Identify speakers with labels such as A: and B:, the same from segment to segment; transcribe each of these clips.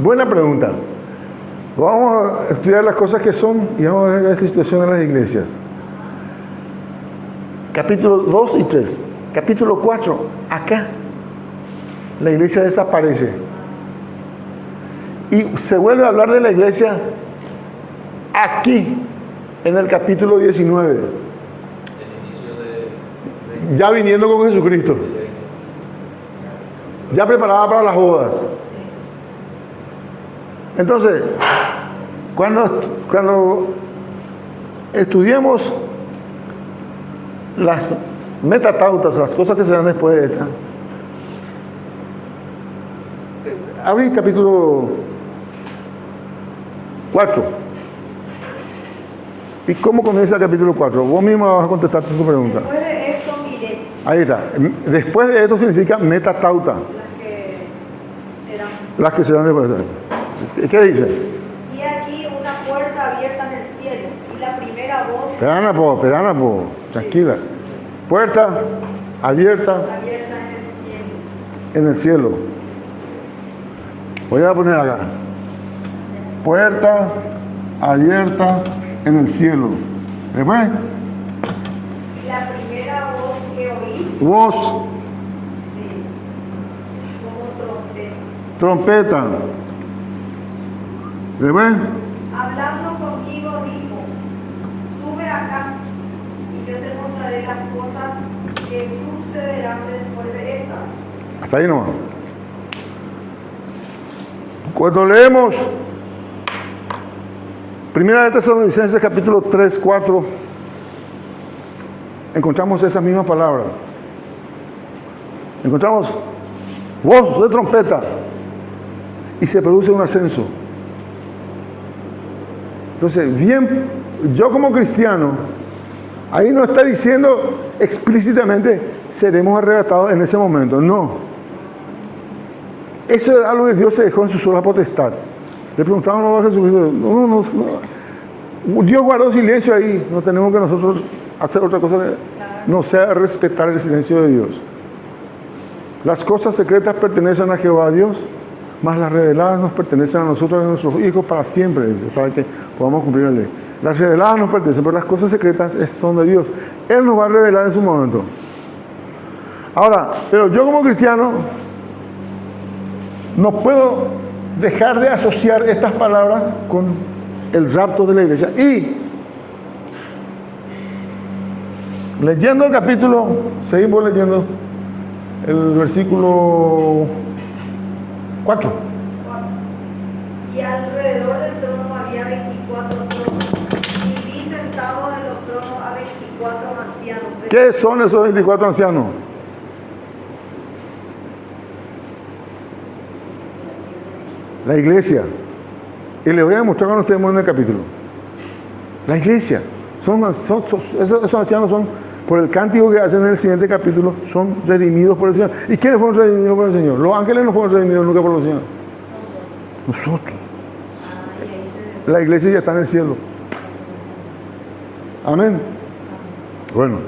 A: Buena pregunta. Vamos a estudiar las cosas que son y vamos a ver esta situación en las iglesias. Capítulo 2 y 3. Capítulo 4. Acá la iglesia desaparece. Y se vuelve a hablar de la iglesia aquí, en el capítulo 19. Ya viniendo con Jesucristo. Ya preparada para las bodas. Entonces, cuando estudiemos las metatautas, las cosas que se dan después de esta, abrí capítulo 4. ¿Y cómo comienza el capítulo 4? Vos mismo vas a contestar tu pregunta.
B: Después de esto miré.
A: Ahí está. Después de esto significa metatauta. Las que serán después de esto. ¿Qué dice?
B: Y aquí una puerta abierta en el cielo. Y la primera voz.
A: Esperana, tranquila. Puerta abierta en el cielo. Voy a poner acá. Puerta abierta en el cielo. Después.
B: Y la primera voz que oí.
A: Voz.
B: Sí. Como
A: Trompeta. Después.
B: Hablando conmigo dijo: sube acá y yo te mostraré las cosas que sucederán después de estas.
A: Hasta ahí nomás. Cuando leemos Primera de Tesalonicenses capítulo 3, 4, encontramos esas mismas palabras. Encontramos voz de trompeta y se produce un ascenso. Entonces, bien, yo como cristiano, ahí no está diciendo explícitamente seremos arrebatados en ese momento, no. Eso es algo que Dios se dejó en su sola potestad. Le preguntaban a Jesucristo, no. Dios guardó silencio ahí, no tenemos que nosotros hacer otra cosa que no sea respetar el silencio de Dios. Las cosas secretas pertenecen a Jehová Dios, mas las reveladas nos pertenecen a nosotros y a nuestros hijos para siempre, dice, para que podamos cumplir la ley. Las reveladas nos pertenecen, pero las cosas secretas son de Dios. Él nos va a revelar en su momento. Ahora, pero yo como cristiano no puedo dejar de asociar estas palabras con el rapto de la iglesia. Y leyendo el capítulo, seguimos leyendo el versículo 4.
B: Y alrededor del trono había 24 tronos, y vi sentados en los tronos a 24 ancianos.
A: ¿Qué son esos 24 ancianos? La iglesia. Y les voy a demostrar cuando estemos en el capítulo. La iglesia. Esos ancianos son, por el cántico que hacen en el siguiente capítulo, son redimidos por el Señor. ¿Y quiénes fueron redimidos por el Señor? Los ángeles no fueron redimidos nunca por el Señor. Nosotros. La iglesia ya está en el cielo. Amén. Bueno,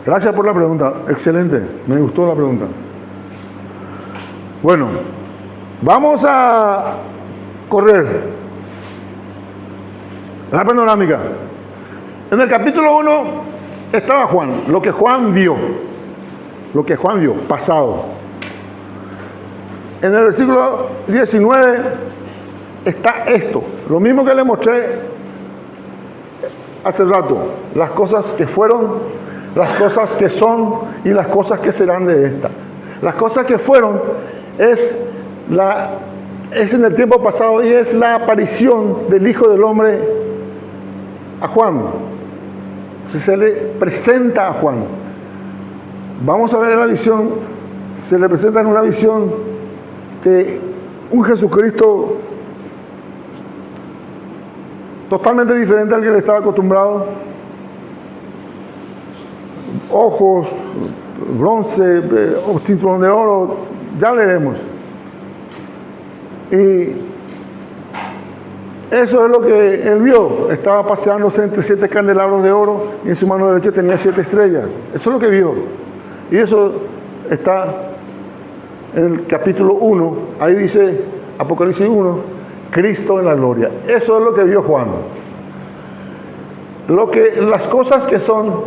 A: gracias por la pregunta. Excelente. Me gustó la pregunta. Bueno, vamos a correr la panorámica. En el capítulo 1 estaba Juan, lo que Juan vio, pasado. En el versículo 19 está esto, lo mismo que le mostré hace rato, las cosas que fueron, las cosas que son y las cosas que serán de esta. Las cosas que fueron es en el tiempo pasado y es la aparición del Hijo del Hombre a Juan. Se le presenta a Juan. Vamos a ver en la visión, se le presenta en una visión de un Jesucristo totalmente diferente al que le estaba acostumbrado. Ojos, bronce, cinturón de oro, ya leeremos. Y eso es lo que él vio. Estaba paseándose entre 7 candelabros de oro y en su mano derecha tenía 7 estrellas. Eso es lo que vio. Y eso está en el capítulo 1. Ahí dice, Apocalipsis 1, Cristo en la gloria. Eso es lo que vio Juan. Las cosas que son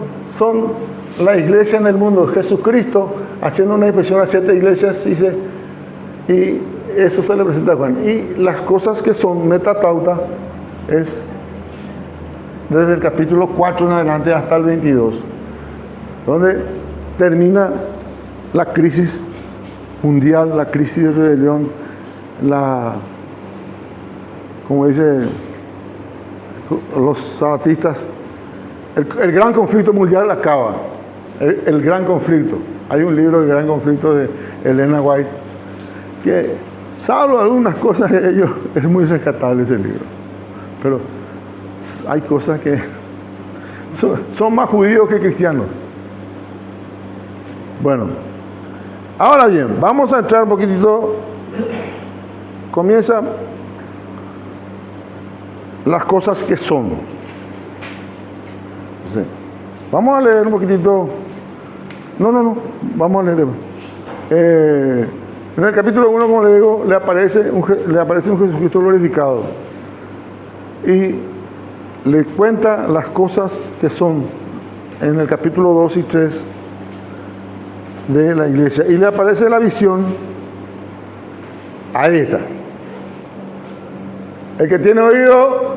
A: la iglesia en el mundo. Jesucristo haciendo una expresión a 7 iglesias, dice, y eso se le presenta a Juan. Y las cosas que son metatauta es desde el capítulo 4 en adelante hasta el 22, donde termina la crisis mundial, la crisis de rebelión, como dice los sabatistas, el gran conflicto mundial acaba. El gran conflicto. Hay un libro, El gran conflicto, de Elena White, que, salvo algunas cosas de ellos, es muy rescatable ese libro. Pero hay cosas que son más judíos que cristianos. Bueno, ahora bien, vamos a entrar un poquitito. Comienza las cosas que son. Sí. Vamos a leer un poquitito. No, vamos a leer. En el capítulo 1, como le digo, le aparece un Jesucristo glorificado. Y le cuenta las cosas que son en el capítulo 2 y 3 de la iglesia. Y le aparece la visión a esta. El que tiene oído,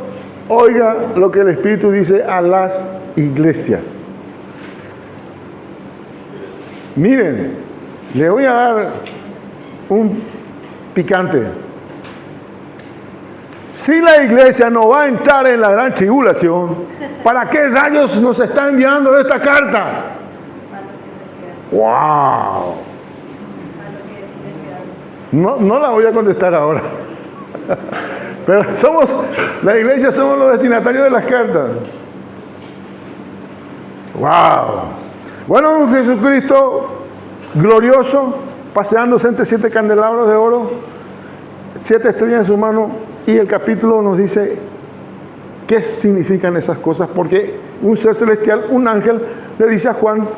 A: oiga lo que el Espíritu dice a las iglesias. Miren, le voy a dar un picante. Si la iglesia no va a entrar en la gran tribulación, ¿para qué rayos nos está enviando esta carta? ¡Wow! No la voy a contestar ahora. Pero la iglesia somos los destinatarios de las cartas. ¡Wow! Bueno, un Jesucristo glorioso, paseándose entre 7 candelabros de oro, 7 estrellas en su mano, y el capítulo nos dice qué significan esas cosas, porque un ser celestial, un ángel, le dice a Juan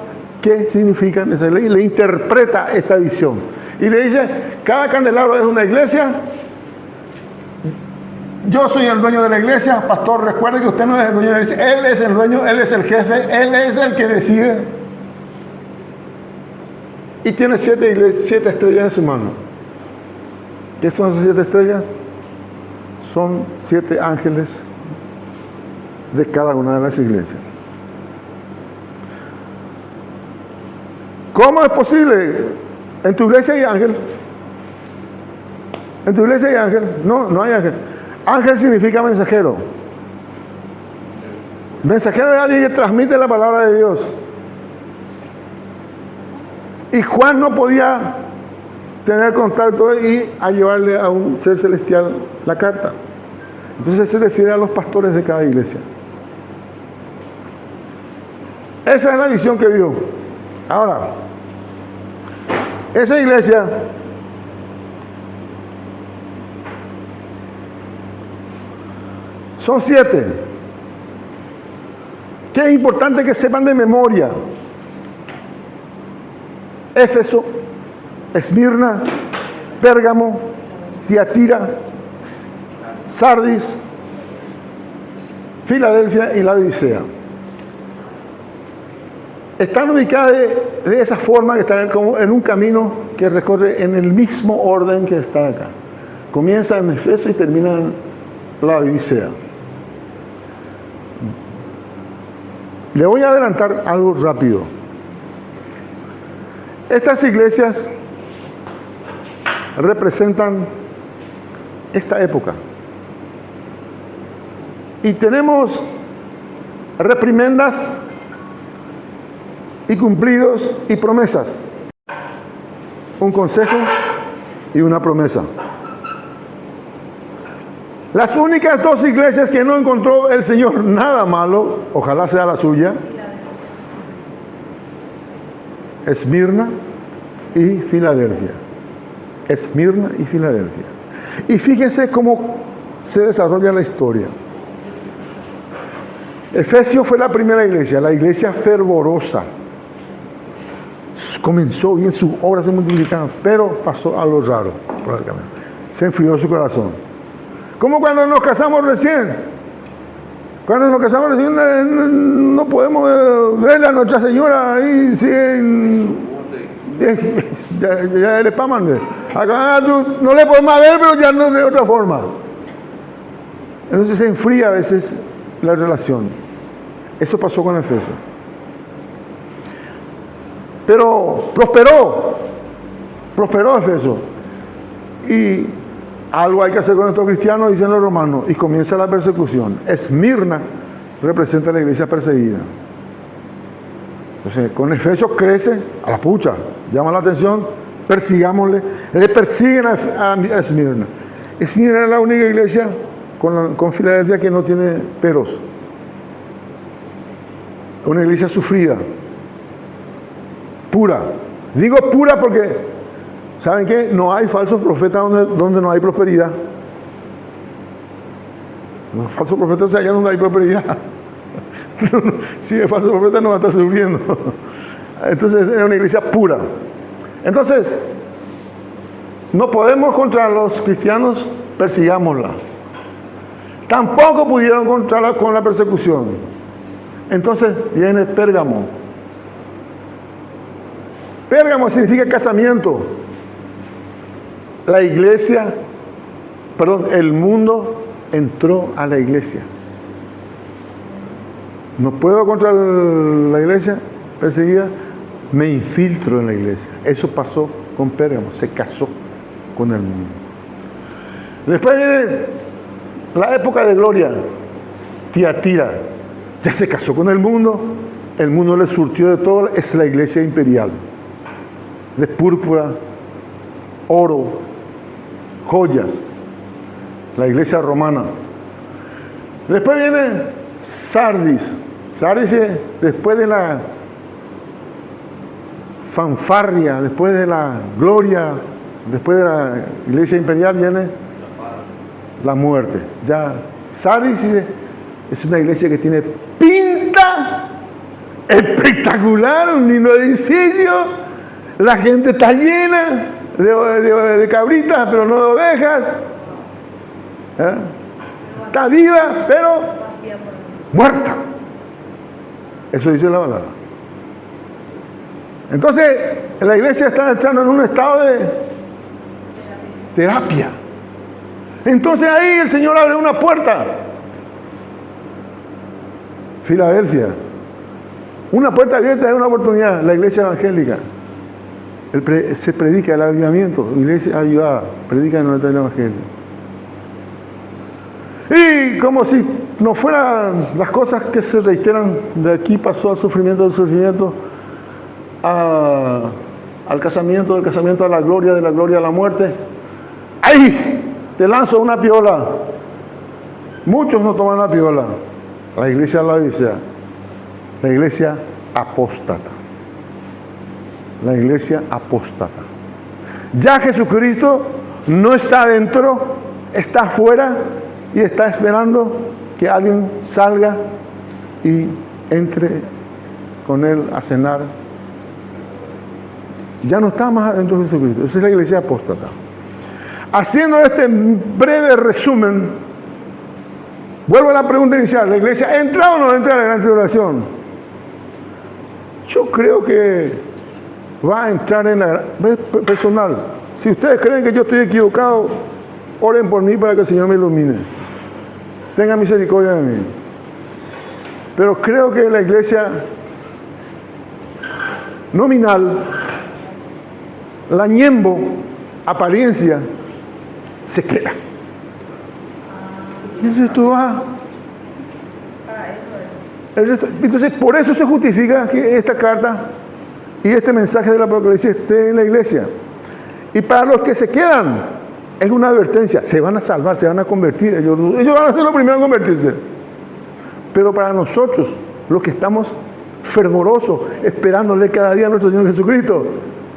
A: qué significan esas leyes, le interpreta esta visión. Y le dice, cada candelabro es una iglesia. Yo soy el dueño de la iglesia. Pastor, recuerde que usted no es el dueño de la iglesia. Él es el dueño, Él es el jefe, Él es el que decide. Y tiene 7 estrellas en su mano. ¿Qué son esas 7 estrellas? Son 7 ángeles de cada una de las iglesias. ¿Cómo es posible? En tu iglesia hay ángel. En tu iglesia hay ángel. No hay ángel. Ángel significa mensajero. Mensajero es alguien que transmite la palabra de Dios. Y Juan no podía tener contacto y a llevarle a un ser celestial la carta. Entonces se refiere a los pastores de cada iglesia. Esa es la visión que vio. Ahora, esa iglesia son 7. Que es importante que sepan de memoria. Éfeso, Esmirna, Pérgamo, Tiatira, Sardis, Filadelfia y Laodicea. Están ubicadas de esa forma, que están como en un camino que recorre en el mismo orden que está acá. Comienza en Éfeso y termina en Laodicea. Le voy a adelantar algo rápido. Estas iglesias representan esta época. Y tenemos reprimendas y cumplidos y promesas. Un consejo y una promesa. Las únicas 2 iglesias que no encontró el Señor nada malo, ojalá sea la suya, Esmirna y Filadelfia. Esmirna y Filadelfia. Y fíjense cómo se desarrolla la historia. Efesio fue la primera iglesia, la iglesia fervorosa. Comenzó bien, sus obras se multiplicaron, pero pasó algo raro por el camino. Se enfrió su corazón. Como cuando nos casamos recién. Cuando nos casamos recién no podemos ver a Nuestra Señora ahí, siguen, ya eres pamande. Acá tú no le podemos ver, pero ya no de otra forma. Entonces se enfría a veces la relación. Eso pasó con Efeso. Pero prosperó Efeso. Y algo hay que hacer con estos cristianos, dicen los romanos, y comienza la persecución. Esmirna representa a la iglesia perseguida. Entonces, con Efeso crece a la pucha, llama la atención, persigámosle, le persiguen a Esmirna. Esmirna es la única iglesia con Filadelfia que no tiene peros. Una iglesia sufrida, pura. Digo pura porque, ¿saben qué? No hay falsos profetas donde no hay prosperidad. Los falsos profetas se hallan donde hay prosperidad. Si es falso profeta no va a estar sufriendo. Entonces es una iglesia pura. Entonces, no podemos contra los cristianos, persigámosla. Tampoco pudieron contra con la persecución. Entonces viene Pérgamo. Pérgamo significa casamiento. La iglesia, el mundo entró a la iglesia. No puedo contra la iglesia perseguida, me infiltro en la iglesia. Eso pasó con Pérgamo, se casó con el mundo. Después viene la época de gloria, Tiatira, ya se casó con el mundo le surtió de todo, es la iglesia imperial, de púrpura, oro, joyas, la iglesia romana. Después viene Sardis. Sardis, después de la fanfarria, después de la gloria, después de la iglesia imperial viene la muerte. Ya Sardis es una iglesia que tiene pinta espectacular, un lindo edificio, la gente está llena de cabritas, pero no de ovejas. Está viva, pero muerta. Eso dice la palabra. Entonces, la iglesia está entrando en un estado de terapia. Entonces ahí el Señor abre una puerta. Filadelfia. Una puerta abierta es una oportunidad. La iglesia evangélica. Se predica el avivamiento. Iglesia avivada. Predica en el evangelio. Y como si no fueran las cosas que se reiteran, de aquí pasó al sufrimiento, del sufrimiento al casamiento, del casamiento a la gloria, de la gloria a la muerte. ¡Ay! Te lanzo una piola. Muchos no toman la piola. La iglesia la dice, la iglesia apóstata. La iglesia apóstata. Ya Jesucristo no está adentro, está afuera y está esperando que alguien salga y entre con él a cenar. Ya no está más adentro de Jesucristo. Esa es la iglesia apóstata. Haciendo este breve resumen, vuelvo a la pregunta inicial. ¿La iglesia entra o no entra en la gran tribulación? Yo creo que va a entrar en la personal. Si ustedes creen que yo estoy equivocado, oren por mí para que el Señor me ilumine. Tenga misericordia de mí. Pero creo que la iglesia nominal, la ñembo, apariencia, se queda. Y entonces tú vas. Entonces, por eso se justifica que esta carta y este mensaje del Apocalipsis esté en la iglesia. Y para los que se quedan, es una advertencia. Se van a salvar, se van a convertir. Ellos van a ser los primeros en convertirse. Pero para nosotros, los que estamos fervorosos, esperándole cada día a nuestro Señor Jesucristo,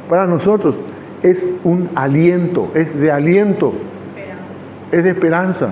A: para nosotros es un aliento, es de aliento, es de esperanza.